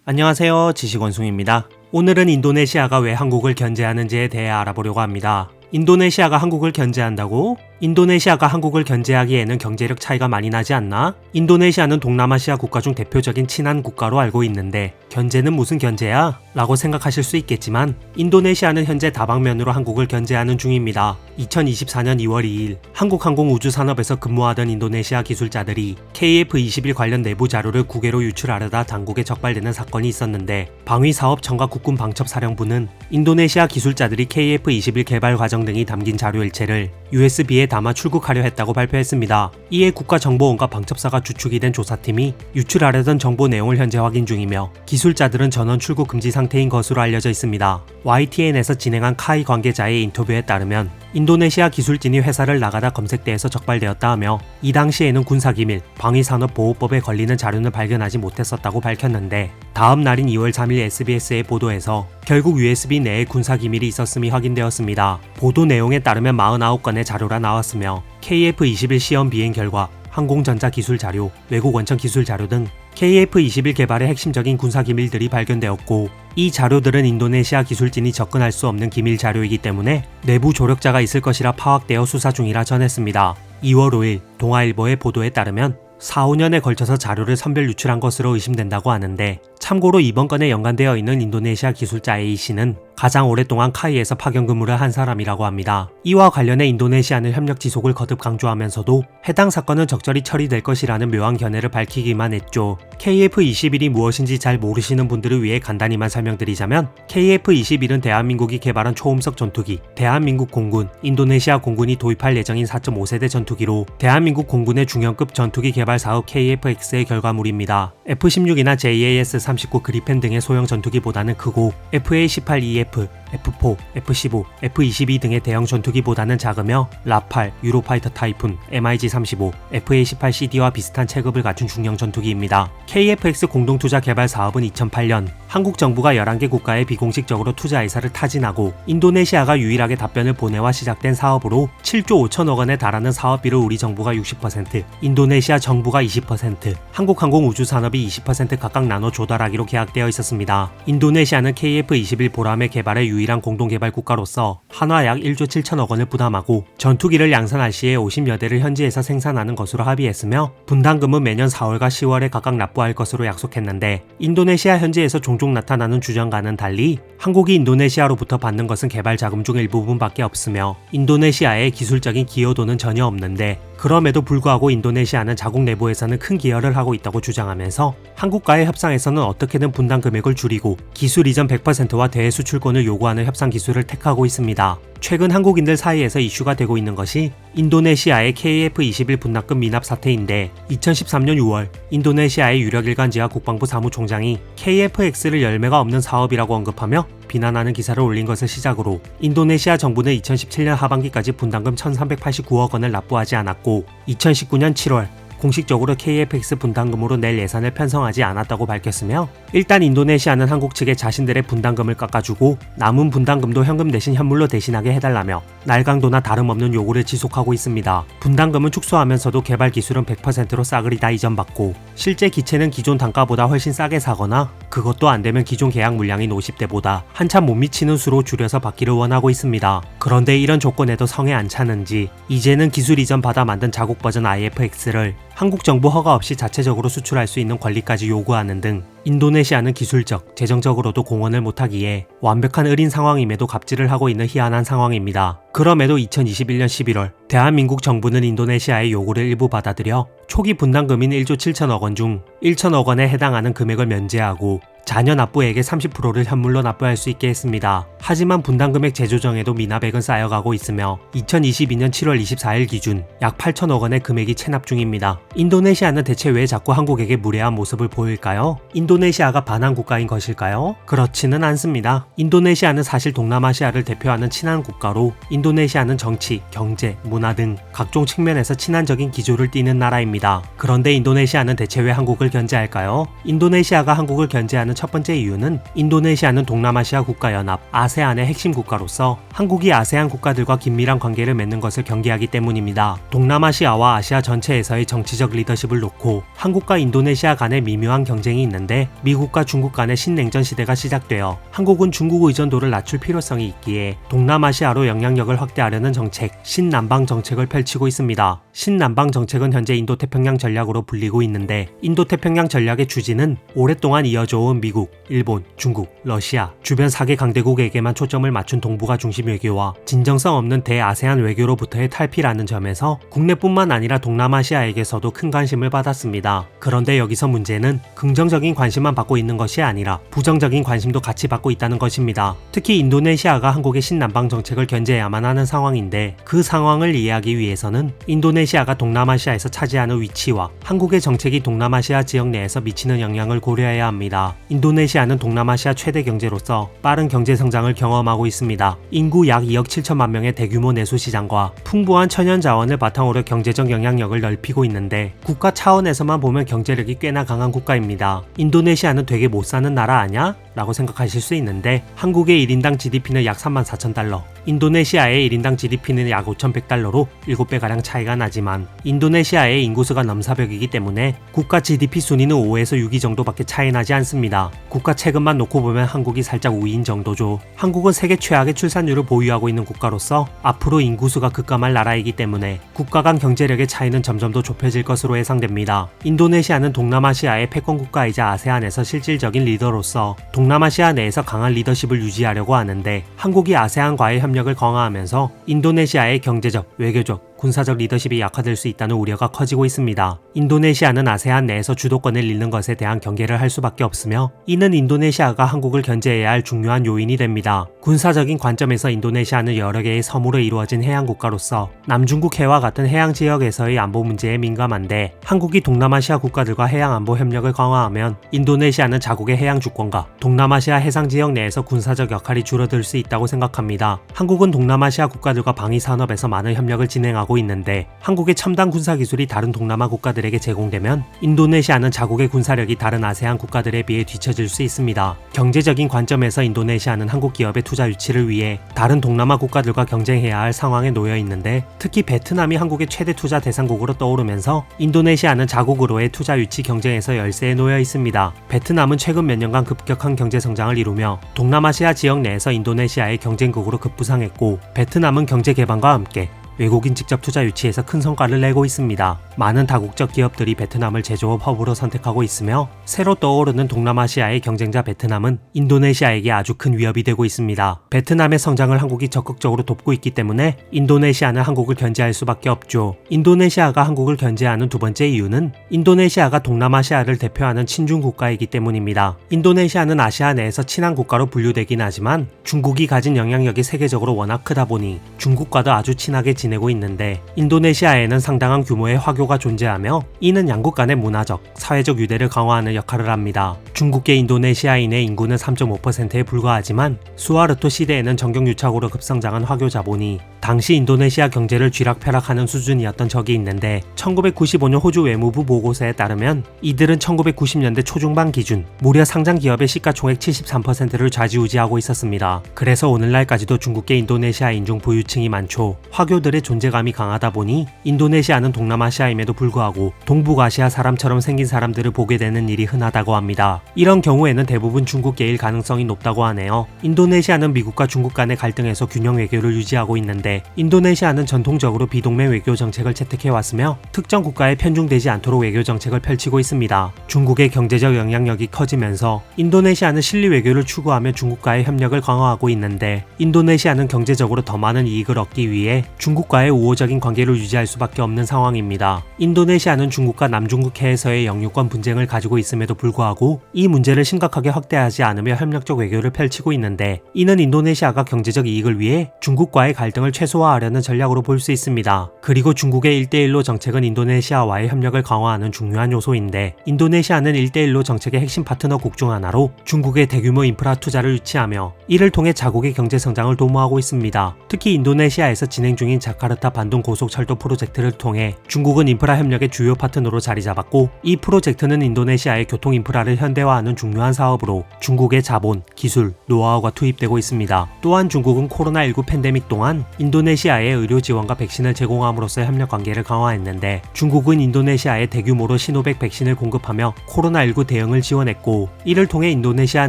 안녕하세요. 지식원숭입니다. 오늘은 인도네시아가 왜 한국을 견제하는지에 대해 알아보려고 합니다. 인도네시아가 한국을 견제한다고? 인도네시아가 한국을 견제하기에는 경제력 차이가 많이 나지 않나? 인도네시아는 동남아시아 국가 중 대표적인 친한 국가로 알고 있는데 견제는 무슨 견제야? 라고 생각하실 수 있겠지만 인도네시아는 현재 다방면으로 한국을 견제하는 중입니다. 2024년 2월 2일 한국항공우주산업에서 근무하던 인도네시아 기술자들이 KF-21 관련 내부 자료를 국외로 유출하려다 당국에 적발되는 사건이 있었는데 방위사업청과 국군방첩사령부는 인도네시아 기술자들이 KF-21 개발 과정 등이 담긴 자료일체를 USB에 담아 출국하려 했다고 발표했습니다. 이에 국가정보원과 방첩사가 주축이 된 조사팀이 유출하려던 정보 내용을 현재 확인 중이며 기술자들은 전원 출국 금지 상태인 것으로 알려져 있습니다. YTN에서 진행한 카이 관계자의 인터뷰에 따르면 인도네시아 기술진이 회사를 나가다 검색대에서 적발되었다 하며 이 당시에는 군사기밀, 방위산업보호법에 걸리는 자료는 발견하지 못했었다고 밝혔는데 다음 날인 2월 3일 SBS의 보도에서 결국 USB 내에 군사기밀이 있었음이 확인되었습니다. 보도 내용에 따르면 49건의 자료라 나왔으며 KF-21 시험 비행 결과, 항공전자 기술 자료, 외국 원천 기술 자료 등 KF-21 개발의 핵심적인 군사기밀들이 발견되었고 이 자료들은 인도네시아 기술진이 접근할 수 없는 기밀 자료이기 때문에 내부 조력자가 있을 것이라 파악되어 수사 중이라 전했습니다. 2월 5일 동아일보의 보도에 따르면 4, 5년에 걸쳐서 자료를 선별 유출한 것으로 의심된다고 하는데 참고로 이번 건에 연관되어 있는 인도네시아 기술자 A씨는 가장 오랫동안 카이에서 파견 근무를 한 사람이라고 합니다. 이와 관련해 인도네시아는 협력 지속을 거듭 강조하면서도 해당 사건은 적절히 처리될 것이라는 묘한 견해를 밝히기만 했죠. KF-21이 무엇인지 잘 모르시는 분들을 위해 간단히만 설명드리자면 KF-21은 대한민국이 개발한 초음속 전투기, 대한민국 공군, 인도네시아 공군이 도입할 예정인 4.5세대 전투기로 대한민국 공군의 중형급 전투기 개발 사업 KF-X의 결과물입니다. F-16이나 JAS-39 그리펜 등의 소형 전투기보다는 크고 FA-18EF, F4, F-15, F-22 등의 대형 전투기보다는 작으며 라팔, 유로파이터 타이푼, MiG-35, FA-18CD와 비슷한 체급을 갖춘 중형 전투기입니다. KF-X 공동투자 개발 사업은 2008년 한국 정부가 11개 국가에 비공식적으로 투자 의사를 타진하고 인도네시아가 유일하게 답변을 보내와 시작된 사업으로 7조 5천억 원에 달하는 사업비를 우리 정부가 60%, 인도네시아 정부가 20%, 한국항공우주산업이 20% 각각 나눠 조달하기로 계약되어 있었습니다. 인도네시아는 KF-21 보람의 개발의 유일한 공동개발 국가로서 한화 약 1조 7천억 원을 부담하고 전투기를 양산할 시에 50여 대를 현지에서 생산하는 것으로 합의했으며 분담금은 매년 4월과 10월에 각각 납부할 것으로 약속했는데 인도네시아 현지에서 종종 나타나는 주장과는 달리 한국이 인도네시아로부터 받는 것은 개발 자금 중 일부분밖에 없으며 인도네시아의 기술적인 기여도는 전혀 없는데 그럼에도 불구하고 인도네시아는 자국 내부에서는 큰 기여를 하고 있다고 주장하면서 한국과의 협상에서는 어떻게든 분담 금액을 줄이고 기술 이전 100%와 대수출권을 요구하는 협상 기술을 택하고 있습니다. 최근 한국인들 사이에서 이슈가 되고 있는 것이 인도네시아의 KF-21 분담금 미납 사태인데 2013년 6월 인도네시아의 유력일간지와 국방부 사무총장이 KF-X를 열매가 없는 사업이라고 언급하며 비난하는 기사를 올린 것을 시작으로 인도네시아 정부는 2017년 하반기까지 분담금 1389억 원을 납부하지 않았고 2019년 7월 공식적으로 KF-X 분담금으로 낼 예산을 편성하지 않았다고 밝혔으며 일단 인도네시아는 한국 측에 자신들의 분담금을 깎아주고 남은 분담금도 현금 대신 현물로 대신하게 해달라며 날강도나 다름없는 요구를 지속하고 있습니다. 분담금은 축소하면서도 개발 기술은 100%로 싸그리 다 이전받고 실제 기체는 기존 단가보다 훨씬 싸게 사거나 그것도 안되면 기존 계약 물량인 50대보다 한참 못 미치는 수로 줄여서 받기를 원하고 있습니다. 그런데 이런 조건에도 성에 안 차는지 이제는 기술 이전 받아 만든 자국 버전 IF-X를 한국 정부 허가 없이 자체적으로 수출할 수 있는 권리까지 요구하는 등 인도네시아는 기술적, 재정적으로도 공헌을 못하기에 완벽한 을인 상황임에도 갑질을 하고 있는 희한한 상황입니다. 그럼에도 2021년 11월 대한민국 정부는 인도네시아의 요구를 일부 받아들여 초기 분담금인 1조 7천억 원 중 1천억 원에 해당하는 금액을 면제하고 자녀 납부액의 30%를 현물로 납부할 수 있게 했습니다. 하지만 분담금액 재조정에도 미납액은 쌓여가고 있으며 2022년 7월 24일 기준 약 8천억 원의 금액이 체납 중입니다. 인도네시아는 대체 왜 자꾸 한국에게 무례한 모습을 보일까요? 인도네시아가 반한 국가인 것일까요? 그렇지는 않습니다. 인도네시아는 사실 동남아시아를 대표하는 친한 국가로 인도네시아는 정치, 경제, 문화 등 각종 측면에서 친한적인 기조를 띠는 나라입니다. 그런데 인도네시아는 대체 왜 한국을 견제할까요? 인도네시아가 한국을 견제하는 하는 첫 번째 이유는 인도네시아는 동남아시아 국가연합 아세안의 핵심 국가로서 한국이 아세안 국가들과 긴밀한 관계를 맺는 것을 경계하기 때문입니다. 동남아시아와 아시아 전체에서의 정치적 리더십을 놓고 한국과 인도네시아 간의 미묘한 경쟁이 있는데 미국과 중국 간의 신냉전 시대가 시작되어 한국은 중국 의존도를 낮출 필요성이 있기에 동남아시아로 영향력을 확대하려는 정책, 신남방 정책을 펼치고 있습니다. 신남방 정책은 현재 인도태평양 전략으로 불리고 있는데 인도태평양 전략의 추진은 오랫동안 이어져온 미국, 일본, 중국, 러시아, 주변 4개 강대국에게만 초점을 맞춘 동북아 중심 외교와 진정성 없는 대아세안 외교로부터의 탈피라는 점에서 국내뿐만 아니라 동남아시아에게서도 큰 관심을 받았습니다. 그런데 여기서 문제는 긍정적인 관심만 받고 있는 것이 아니라 부정적인 관심도 같이 받고 있다는 것입니다. 특히 인도네시아가 한국의 신남방 정책을 견제해야만 하는 상황인데 그 상황을 이해하기 위해서는 인도네시아가 동남아시아에서 차지하는 위치와 한국의 정책이 동남아시아 지역 내에서 미치는 영향을 고려해야 합니다. 인도네시아는 동남아시아 최대 경제로서 빠른 경제 성장을 경험하고 있습니다. 인구 약 2억 7천만 명의 대규모 내수 시장과 풍부한 천연 자원을 바탕으로 경제적 영향력을 넓히고 있는데 국가 차원에서만 보면 경제력이 꽤나 강한 국가입니다. 인도네시아는 되게 못 사는 나라 아냐? 라고 생각하실 수 있는데 한국의 1인당 GDP는 약 34,000달러, 인도네시아의 1인당 GDP는 약 5,100달러로 7배가량 차이가 나지만 인도네시아의 인구수가 넘사벽이기 때문에 국가 GDP 순위는 5에서 6위 정도밖에 차이 나지 않습니다. 국가 체급만 놓고 보면 한국이 살짝 우위인 정도죠. 한국은 세계 최악의 출산율을 보유하고 있는 국가로서 앞으로 인구수가 급감할 나라이기 때문에 국가 간 경제력의 차이는 점점 더 좁혀질 것으로 예상됩니다. 인도네시아는 동남아시아의 패권 국가이자 아세안에서 실질적인 리더로서 동남아시아 내에서 강한 리더십을 유지하려고 하는데 한국이 아세안과의 협력을 강화하면서 인도네시아의 경제적, 외교적, 군사적 리더십이 약화될 수 있다는 우려가 커지고 있습니다. 인도네시아는 아세안 내에서 주도권을 잃는 것에 대한 경계를 할 수밖에 없으며 이는 인도네시아가 한국을 견제해야 할 중요한 요인이 됩니다. 군사적인 관점에서 인도네시아는 여러 개의 섬으로 이루어진 해양 국가로서 남중국 해와 같은 해양 지역에서의 안보 문제에 민감한데 한국이 동남아시아 국가들과 해양 안보 협력을 강화하면 인도네시아는 자국의 해양 주권과 동남아시아 해상 지역 내에서 군사적 역할이 줄어들 수 있다고 생각합니다. 한국은 동남아시아 국가들과 방위 산업에서 많은 협력을 진행하고 있는데 한국의 첨단 군사 기술이 다른 동남아 국가들에게 제공되면 인도네시아는 자국의 군사력이 다른 아세안 국가들에 비해 뒤처질 수 있습니다. 경제적인 관점에서 인도네시아는 한국 기업의 투자 유치를 위해 다른 동남아 국가들과 경쟁해야 할 상황에 놓여 있는데 특히 베트남이 한국의 최대 투자 대상국으로 떠오르면서 인도네시아는 자국으로의 투자 유치 경쟁에서 열세에 놓여 있습니다. 베트남은 최근 몇 년간 급격한 경제 성장을 이루며 동남아시아 지역 내에서 인도네시아의 경쟁국으로 급부상했고 베트남은 경제 개방과 함께 외국인 직접 투자 유치에서 큰 성과를 내고 있습니다. 많은 다국적 기업들이 베트남을 제조업 허브로 선택하고 있으며 새로 떠오르는 동남아시아의 경쟁자 베트남은 인도네시아에게 아주 큰 위협이 되고 있습니다. 베트남의 성장을 한국이 적극적으로 돕고 있기 때문에 인도네시아는 한국을 견제할 수밖에 없죠. 인도네시아가 한국을 견제하는 두 번째 이유는 인도네시아가 동남아시아를 대표하는 친중 국가이기 때문입니다. 인도네시아는 아시아 내에서 친한 국가로 분류되긴 하지만 중국이 가진 영향력이 세계적으로 워낙 크다 보니 중국과도 아주 친하게 지내고 있는데 인도네시아에는 상당한 규모의 화교가 존재하며 이는 양국 간의 문화적, 사회적 유대를 강화하는 역할을 합니다. 중국계 인도네시아인의 인구는 3.5%에 불과하지만 수하르토 시대에는 정경유착으로 급성장한 화교 자본이 당시 인도네시아 경제를 쥐락펴락하는 수준이었던 적이 있는데 1995년 호주 외무부 보고서에 따르면 이들은 1990년대 초중반 기준 무려 상장 기업의 시가총액 73%를 좌지우지하고 있었습니다. 그래서 오늘날까지도 중국계 인도네시아인 중 부유층이 많죠. 화교들의 존재감이 강하다 보니 인도네시아는 동남아시아임에도 불구하고 동북아시아 사람처럼 생긴 사람들을 보게 되는 일이 흔하다고 합니다. 이런 경우에는 대부분 중국계일 가능성이 높다고 하네요. 인도네시아는 미국과 중국 간의 갈등에서 균형 외교를 유지하고 있는데 인도네시아는 전통적으로 비동맹 외교 정책을 채택해왔으며 특정 국가에 편중되지 않도록 외교 정책을 펼치고 있습니다. 중국의 경제적 영향력이 커지면서 인도네시아는 실리 외교를 추구하며 중국과의 협력을 강화하고 있는데 인도네시아는 경제적으로 더 많은 이익을 얻기 위해 중국과의 우호적인 관계를 유지할 수밖에 없는 상황입니다. 인도네시아는 중국과 남중국 해에서의 영유권 분쟁을 가지고 있음에도 불구하고 이 문제를 심각하게 확대하지 않으며 협력적 외교를 펼치고 있는데 이는 인도네시아가 경제적 이익을 위해 중국과의 갈등을 최소화하려는 전략으로 볼 수 있습니다. 그리고 중국의 1대1로 정책은 인도네시아와의 협력을 강화하는 중요한 요소인데 인도네시아는 1대1로 정책의 핵심 파트너국 중 하나로 중국의 대규모 인프라 투자를 유치하며 이를 통해 자국의 경제 성장을 도모하고 있습니다. 특히 인도네시아에서 진행 중인 자카르타 반둥 고속철도 프로젝트를 통해 중국은 인프라 협력의 주요 파트너로 자리 잡았고, 이 프로젝트는 인도네시아의 교통 인프라를 현대화하는 중요한 사업으로 중국의 자본, 기술, 노하우가 투입되고 있습니다. 또한 중국은 코로나19 팬데믹 동안 인도네시아에 의료 지원과 백신을 제공함으로써 협력 관계를 강화했는데, 중국은 인도네시아에 대규모로 시노백 백신을 공급하며 코로나19 대응을 지원했고, 이를 통해 인도네시아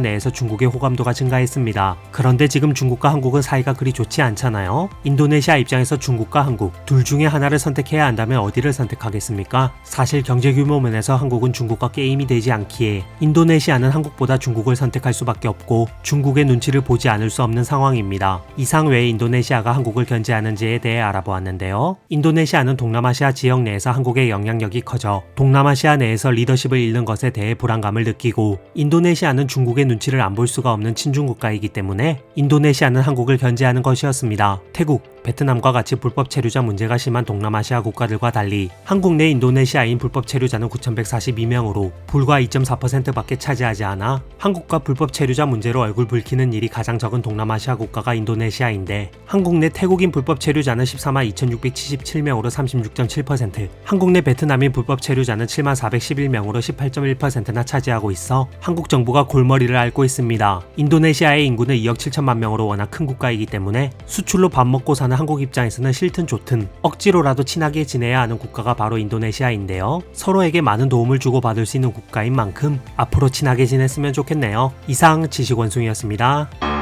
내에서 중국의 호감도가 증가했습니다. 그런데 지금 중국과 한국은 사이가 그리 좋지 않잖아요. 인도네시아 입장에서 중국과 한국 둘 중에 하나를 선택해야 한다면 어디를 선택하겠습니까? 사실 경제 규모 면에서 한국은 중국과 게임이 되지 않기에 인도네시아는 한국보다 중국을 선택할 수밖에 없고, 중국의 눈치를 보지 않을 수 없는 상황입니다. 이상 왜 인도네시아가 한국을 견제하는지에 대해 알아보았는데요. 인도네시아는 동남아시아 지역 내에서 한국의 영향력이 커져 동남아시아 내에서 리더십을 잃는 것에 대해 불안감을 느끼고, 인도네시아는 중국의 눈치를 안 볼 수가 없는 친중 국가이기 때문에 인도네시아는 한국을 견제하는 것이었습니다. 태국, 베트남과 같이 불법 체류자 문제가 심한 동남아시아 국가들과 달리 한국 내 인도네시아인 불법 체류자는 9,142명으로 불과 2.4%밖에 차지하지 않아 한국과 불법 체류자 문제로 얼굴 붉히는 일이 가장 적은 동남아시아 국가가 인도네시아인데, 한국 내 태국인 불법 체류자는 14만 2,677명으로 36.7%, 한국 내 베트남인 불법 체류자는 7만 411명으로 18.1%나 차지하고 있어 한국 정부가 골머리를 앓고 있습니다. 인도네시아의 인구는 2억 7천만 명으로 워낙 큰 국가이기 때문에 수출로 밥 먹고 사는 한국 입장에서는 싫든 좋든 억지로라도 친하게 지내야 하는 국가가 바로 인도네시아인데요. 서로에게 많은 도움을 주고받을 수 있는 국가인 만큼 앞으로 친하게 지냈으면 좋겠네요. 이상 지식원숭이였습니다.